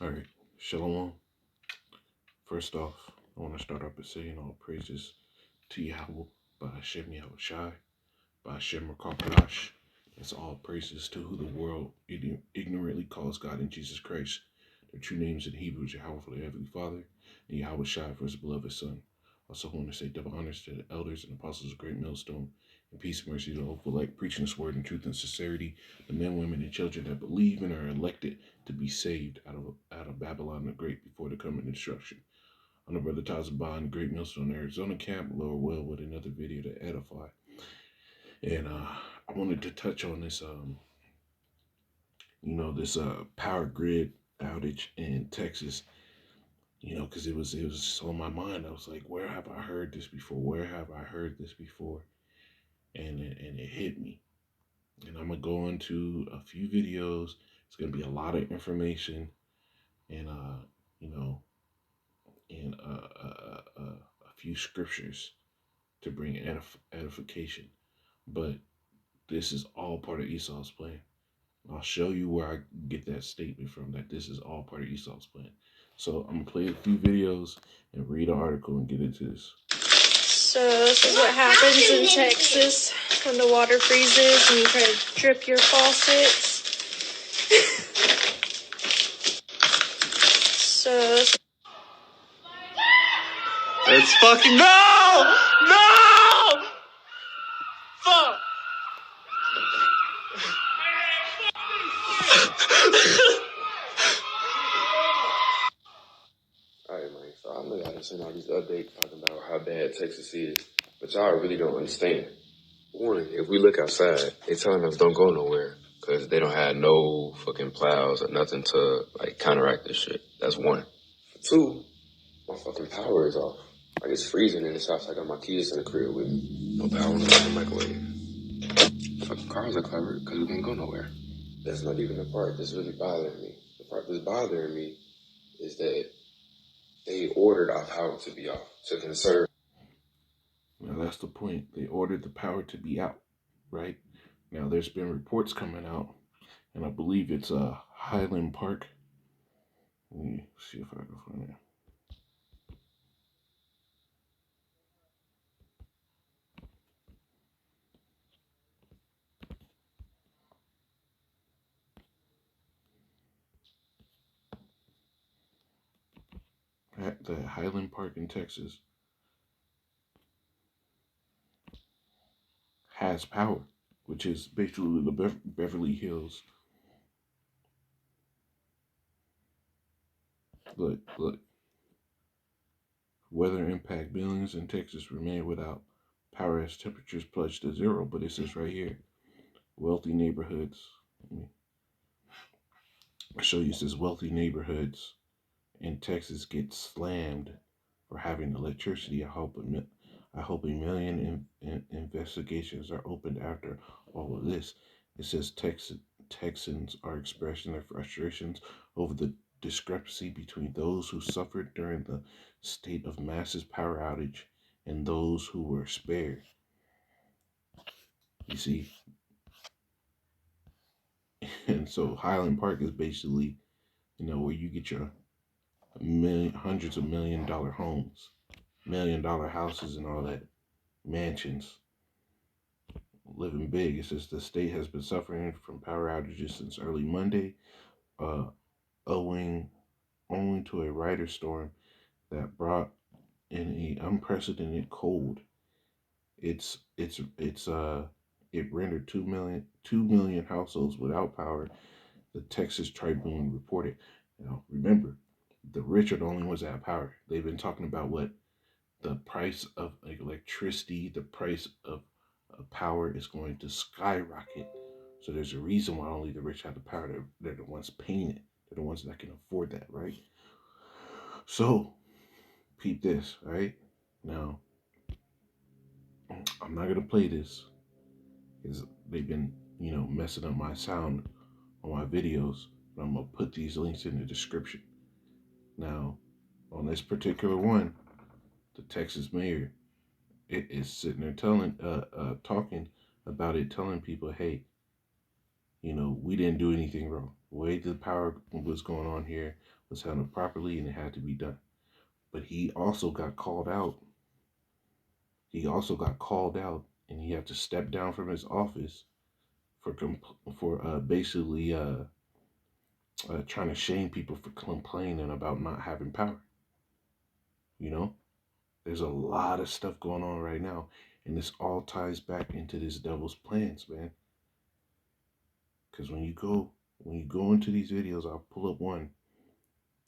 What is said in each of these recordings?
All right, Shalom. First off, I want to start off by saying all praises to Yahweh, by Hashem Yahushai, by Hashem Rakakadash. It's all praises to who the world ignorantly calls God in Jesus Christ. Their true names in Hebrew is Yahweh for the Heavenly Father, and Yahweh Shai for his beloved Son. Also, I want to say double honors to the elders and apostles of Great Millstone, and peace and mercy to all who like preaching this word in truth and sincerity, the men, women, and children that believe and are elected to be saved out of Babylon the Great before the coming destruction. I'm the brother Tazaban, Great Millstone, Arizona camp, Lower Well, with another video to edify. And I wanted to touch on this, this power grid outage in Texas. Because it was on my mind. I was like, where have I heard this before? Where have I heard this before? And it hit me. And I'm gonna go into a few videos. It's gonna be a lot of information, and a few scriptures to bring edification. But this is all part of Esau's plan. I'll show you where I get that statement from, that this is all part of Esau's plan. So I'm gonna play a few videos and read an article and get into this. So this is what happens in Texas when the water freezes and you try to drip your faucets. It's fucking no! Fuck! Alright, man, so I know y'all done seen all these updates talking about how bad Texas is, but y'all really don't understand. One, if we look outside, they telling us don't go nowhere, because they don't have no fucking plows or nothing to, counteract this shit. That's one. Two, my fucking power is off. Like, it's freezing in this house. I got my kids in the crib with me. No power, no fucking microwave. Fucking cars are covered, because we can't go nowhere. That's not even the part that's really bothering me. The part that's bothering me is that they ordered our power to be off to conserve. Now that's the point. They ordered the power to be out, right? Now there's been reports coming out, and I believe it's Highland Park. Let me see if I can find it. At the Highland Park in Texas has power, which is basically the Beverly Hills. Look. Weather impact buildings in Texas remain without power as temperatures plunge to zero. But it says right here, wealthy neighborhoods. I'll show you. It says wealthy neighborhoods in Texas get slammed for having electricity. I hope a million investigations are opened after all of this. It says Texans are expressing their frustrations over the discrepancy between those who suffered during the state of massive power outage and those who were spared. You see? And so Highland Park is basically, where you get your hundreds of $1 million homes, $1 million houses and all that, mansions, living big. It says the state has been suffering from power outages since early Monday, owing to a rider storm that brought in an unprecedented cold. It rendered 2 million households without power, the Texas Tribune reported. Now, remember, the rich are the only ones that have power. They've been talking about what the price of electricity, the price of power is going to skyrocket. So there's a reason why only the rich have the power. They're the ones paying it. They're the ones that can afford that, right? So, peep this, right? Now, I'm not going to play this because they've been, messing up my sound on my videos. But I'm going to put these links in the description. Now, on this particular one, the Texas mayor is sitting there talking about it, telling people, hey, we didn't do anything wrong. The way the power was going on here was handled properly and it had to be done. But he also got called out. And he had to step down from his office for basically trying to shame people for complaining about not having power. You know, there's a lot of stuff going on right now, and this all ties back into this devil's plans, man. Because when you go into these videos, I'll pull up one.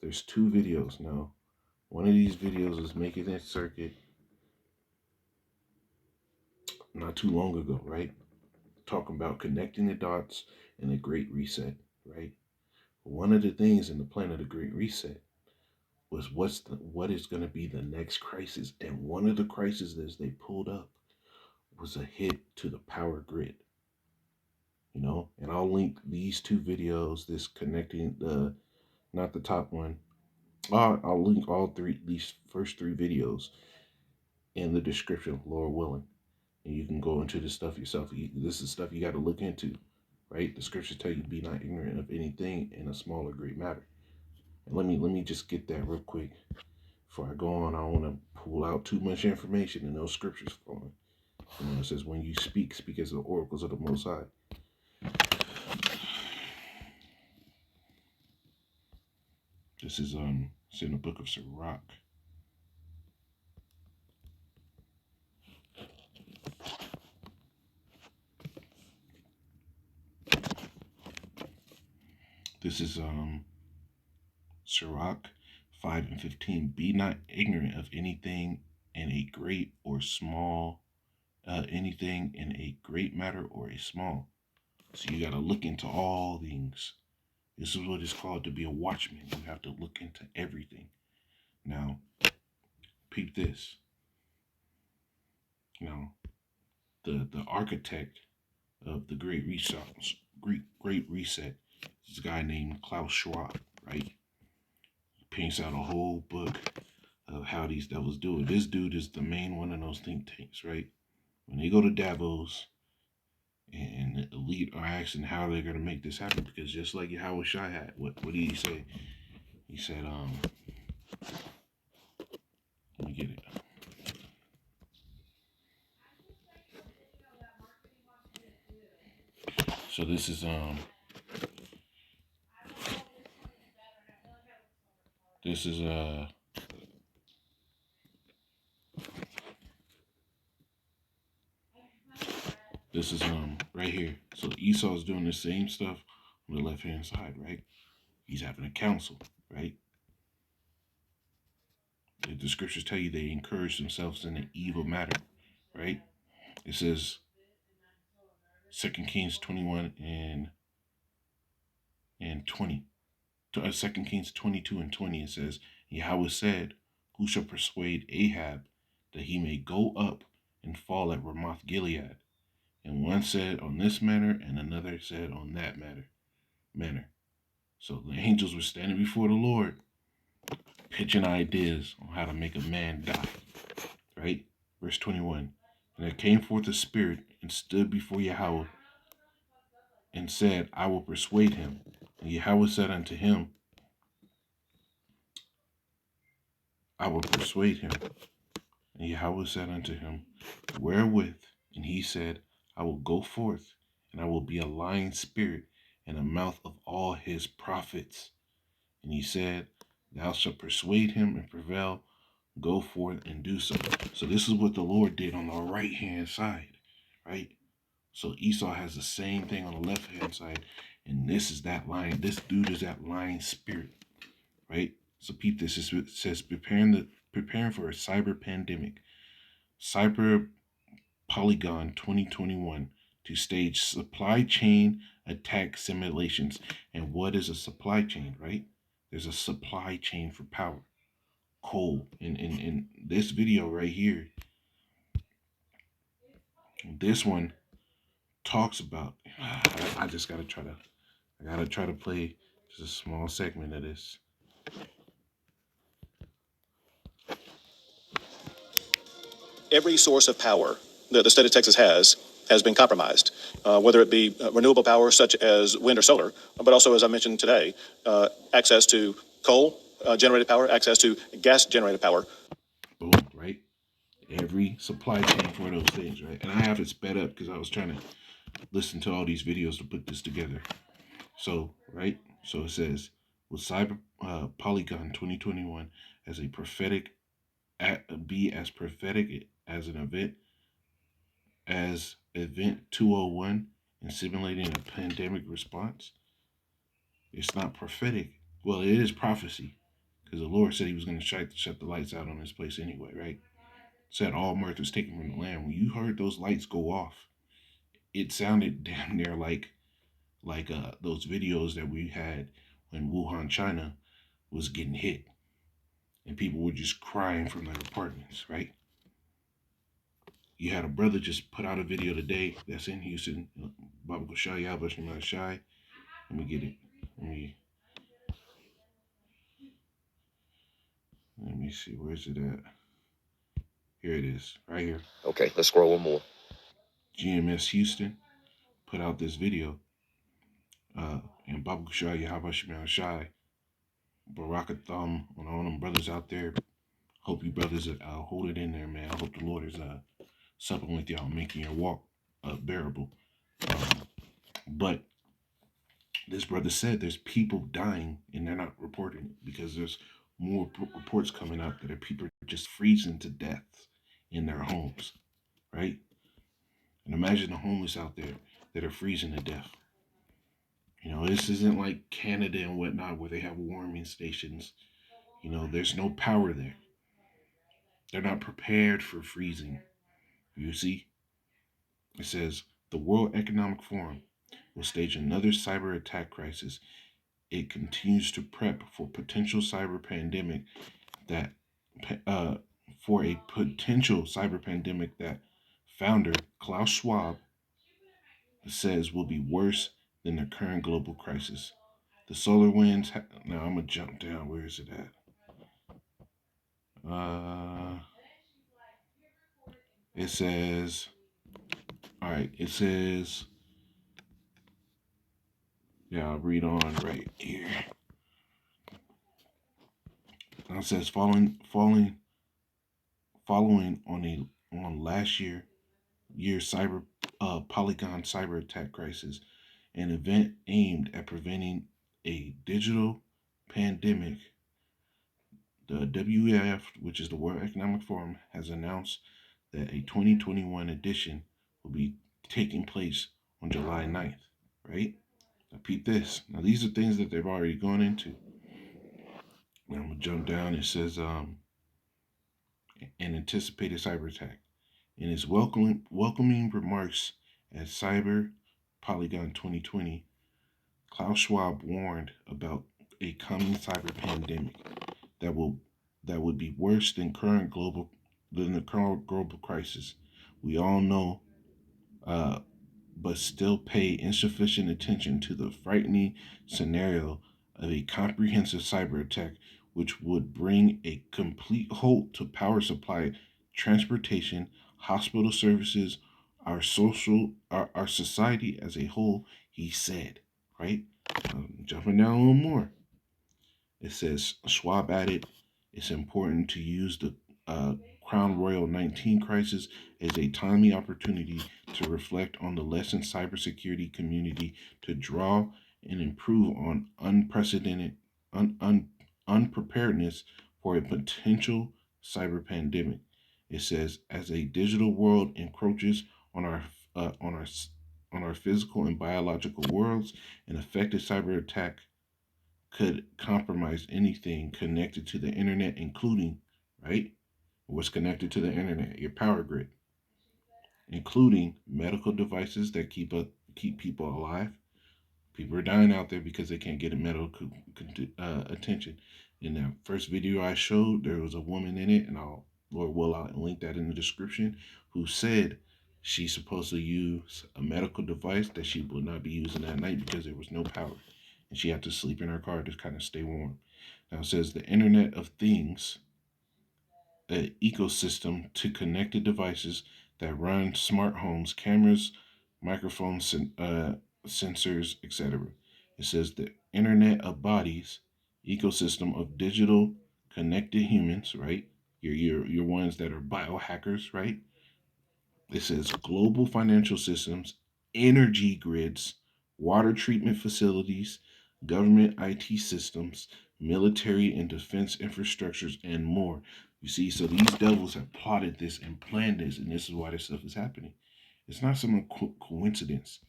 There's 2 videos now. One of these videos is making its circuit not too long ago, right? Talking about connecting the dots and the Great Reset, right? One of the things in the plan of the Great Reset was what is going to be the next crisis, and one of the crises that they pulled up was a hit to the power grid. You know, and I'll link these 2 videos. This connecting not the top one. I'll link these first 3 videos in the description, Lord willing, and you can go into this stuff yourself. This is stuff you got to look into, right? The scriptures tell you be not ignorant of anything in a small or great matter. And let me just get that real quick before I go on. I don't want to pull out too much information in those scriptures for me. You know, it says when you speak as the oracles of the Most High. This is it's in the book of Sirach. This is Sirach 5:15. Be not ignorant of anything in a great or small, anything in a great matter or a small. So you got to look into all things. This is what it's called to be a watchman. You have to look into everything. Now, peep this. Now, the architect of the Great Reset is a guy named Klaus Schwab, right? He paints out a whole book of how these devils do it. This dude is the main one of those think tanks, right? When they go to Davos and the elite are asking how they're going to make this happen, because just like Yahweh Shai had, what did he say? He said, let me get it. So this is right here. So Esau's doing the same stuff on the left hand side, right? He's having a council, right? The scriptures tell you they encourage themselves in an evil matter, right? It says 2 Kings 21 and 20. 2 Kings 22 and 20, it says, Yahweh said, who shall persuade Ahab that he may go up and fall at Ramoth Gilead? And one said on this manner, and another said on that manner. So the angels were standing before the Lord, pitching ideas on how to make a man die, right? Verse 21, and there came forth a spirit and stood before Yahweh and said, I will persuade him. And Yahweh said unto him, I will persuade him. And Yahweh said unto him, wherewith? And he said, I will go forth, and I will be a lying spirit in the mouth of all his prophets. And he said, thou shalt persuade him and prevail. Go forth and do so. So this is what the Lord did on the right-hand side, right? So Esau has the same thing on the left-hand side, and this is that lying. This dude is that lying spirit, right? So peep this. It says preparing for a cyber pandemic, cyber polygon 2021 to stage supply chain attack simulations. And what is a supply chain, right? There's a supply chain for power. Coal. In this video right here, this one talks about, I gotta try to play just a small segment of this. Every source of power that the state of Texas has been compromised, whether it be renewable power such as wind or solar, but also, as I mentioned today, access to coal generated power, access to gas generated power. Boom, right? Every supply chain for those things, right? And I have it sped up because I was trying to listen to all these videos to put this together. So, right? So it says, with Cyber Polygon 2021 as a prophetic, be as prophetic as an event as Event 201 in simulating a pandemic response. It's not prophetic. Well, it is prophecy because the Lord said he was going to shut the lights out on this place anyway, right? Said all mirth was taken from the land. When you heard those lights go off, it sounded damn near like those videos that we had when Wuhan, China was getting hit and people were just crying from their apartments, right? You had a brother just put out a video today that's in Houston. Baba Shai Yabashima Shai. Let me get it. Let me see. Where's it at? Here it is. Right here. Okay, let's scroll one more. GMS Houston put out this video. And Baba Shai Yabashima Shai. Barakatham on all them brothers out there. Hope you brothers hold it in there, man. I hope the Lord is supping with y'all, making your walk bearable. But this brother said there's people dying and they're not reporting it because there's more reports coming out that people are just freezing to death in their homes, right? And imagine the homeless out there that are freezing to death. You know, this isn't like Canada and whatnot where they have warming stations. You know, there's no power there. They're not prepared for freezing. You see? It says the World Economic Forum will stage another cyber attack crisis. It continues to prep for potential cyber pandemic that uh, for a potential cyber pandemic that founder Klaus Schwab says will be worse than the current global crisis. The solar winds. Now I'm gonna jump down. Where is it at? It says. All right. It says. Yeah, I'll read on right here. Now it says following on last year's cyber Polygon cyber attack crisis, an event aimed at preventing a digital pandemic. The WEF, which is the World Economic Forum, has announced that a 2021 edition will be taking place on July 9th, right? Now, peep this. Now, these are things that they've already gone into. Now, I'm going to jump down. It says, an anticipated cyber attack. In his welcoming remarks at Cyber Polygon 2020, Klaus Schwab warned about a coming cyber pandemic that would be worse than the current global crisis. We all know, but still pay insufficient attention to the frightening scenario of a comprehensive cyber attack, which would bring a complete halt to power supply, transportation, hospital services, our society as a whole. He said, right? Jumping down a little more. It says Schwab added, it's important to use the Crown Royal 19 crisis as a timely opportunity to reflect on the lessons cybersecurity community to draw and improve on unpreparedness for a potential cyber pandemic. It says as a digital world encroaches on our uh, on our on our physical and biological worlds, an effective cyber attack could compromise anything connected to the internet, including, right? What's connected to the internet? Your power grid, including medical devices that keep people alive. People are dying out there because they can't get a medical attention. In that first video I showed, there was a woman in it, and I'll link that in the description, who said she's supposed to use a medical device that she will not be using at night because there was no power, and she had to sleep in her car to kind of stay warm. Now it says the Internet of Things, an ecosystem to connected devices that run smart homes, cameras, microphones, sensors, etc. It says the Internet of Bodies ecosystem of digital connected humans, right? Your ones that are biohackers, right? It says global financial systems, energy grids, water treatment facilities, government IT systems, military and defense infrastructures, and more. You see, so these devils have plotted this and planned this, and this is why this stuff is happening. It's not some coincidence.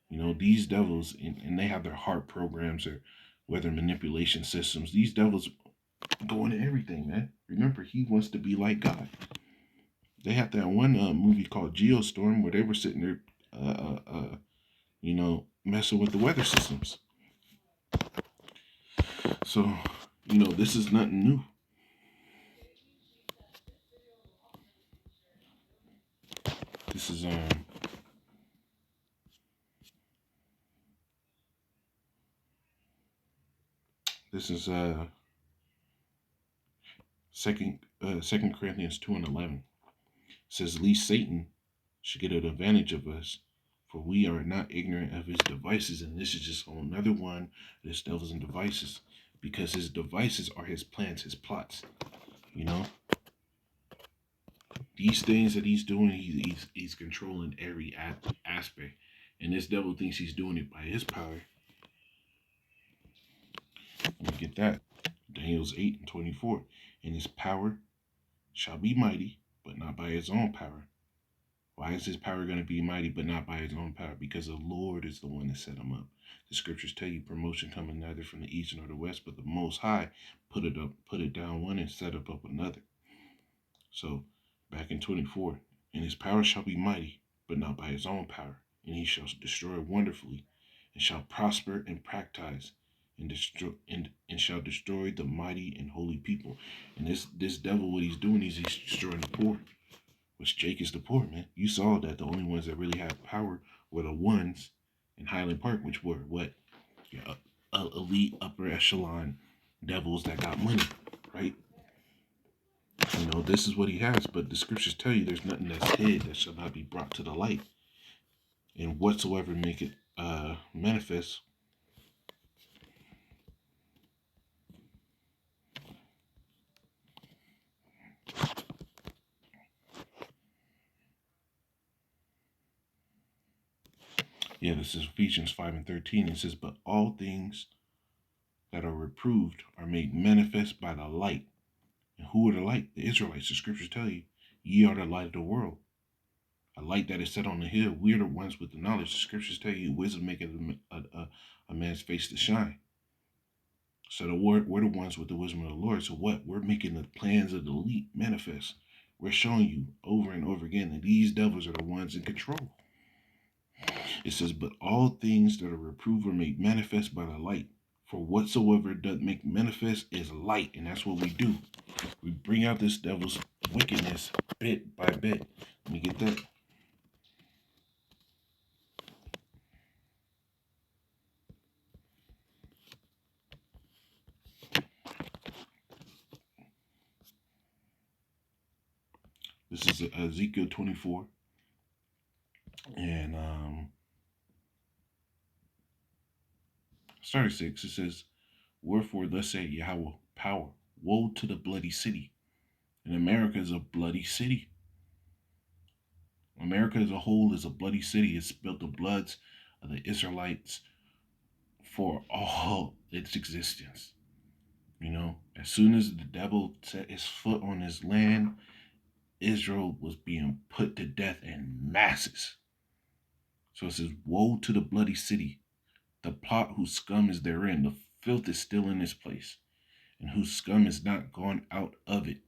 You know, these devils, and they have their heart programs or weather manipulation systems. These devils go into everything, man. Remember, he wants to be like God. They had that one movie called Geostorm where they were sitting there, messing with the weather systems. So, this is nothing new. This is this is Second Corinthians 2:11. It says, "Least Satan should get an advantage of us, for we are not ignorant of his devices." And this is just another one of his devils and devices, because his devices are his plans, his plots. You know, these things that he's doing, he's controlling every aspect, and this devil thinks he's doing it by his power. Let me get that. Daniel's 8:24. And his power shall be mighty, but not by his own power. Why is his power going to be mighty, but not by his own power? Because the Lord is the one that set him up. The scriptures tell you promotion coming neither from the east nor the west, but the Most High put it down one and set up another. So back in 24, and his power shall be mighty, but not by his own power, and he shall destroy wonderfully, and shall prosper and practice, and destroy and shall destroy the mighty and holy people. And this devil, what he's doing is he's destroying the poor. Which Jake is the poor, man. You saw that the only ones that really had power were the ones in Highland Park, which were what? Yeah, elite upper echelon devils that got money, right? This is what he has, but the scriptures tell you there's nothing that's hid that shall not be brought to the light. And whatsoever make it manifest. Yeah, this is Ephesians 5:13. It says, "But all things that are reproved are made manifest by the light." And who are the light? The Israelites. The scriptures tell you, ye are the light of the world. A light that is set on the hill. We are the ones with the knowledge. The scriptures tell you, wisdom maketh a man's face to shine. So we're the ones with the wisdom of the Lord. So what? We're making the plans of the elite manifest. We're showing you over and over again that these devils are the ones in control. It says, "But all things that are reproved are made manifest by the light. For whatsoever doth make manifest is light." And that's what we do. We bring out this devil's wickedness bit by bit. Let me get that. This is Ezekiel 24. And start 6. It says, "Wherefore thus saith Yahweh, power, woe to the bloody city." And America is a bloody city. America as a whole is a bloody city. It's spilled the bloods of the Israelites for all its existence. As soon as the devil set his foot on his land, Israel was being put to death in masses. So it says, "Woe to the bloody city, the plot whose scum is therein, the filth is still in this place, and whose scum is not gone out of it.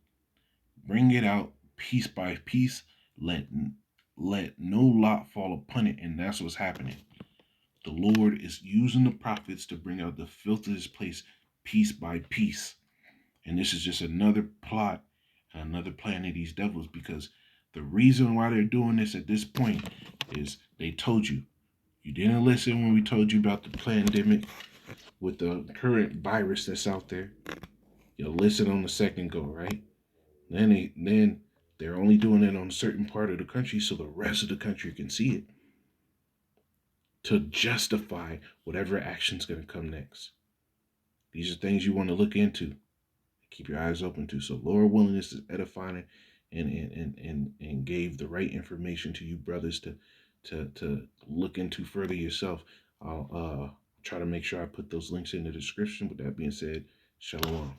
Bring it out piece by piece, let no lot fall upon it." And that's what's happening. The Lord is using the prophets to bring out the filth of this place piece by piece. And this is just another plot, another plan of these devils, because the reason why they're doing this at this point is they told you. You didn't listen when we told you about the pandemic with the current virus that's out there. You'll listen on the second go, right? Then they're only doing it on a certain part of the country so the rest of the country can see it, to justify whatever action's going to come next. These are things you want to look into. Keep your eyes open to. So Lord willing, this is edifying and gave the right information to you brothers to look into further yourself. I'll try to make sure I put those links in the description. With that being said, shalom.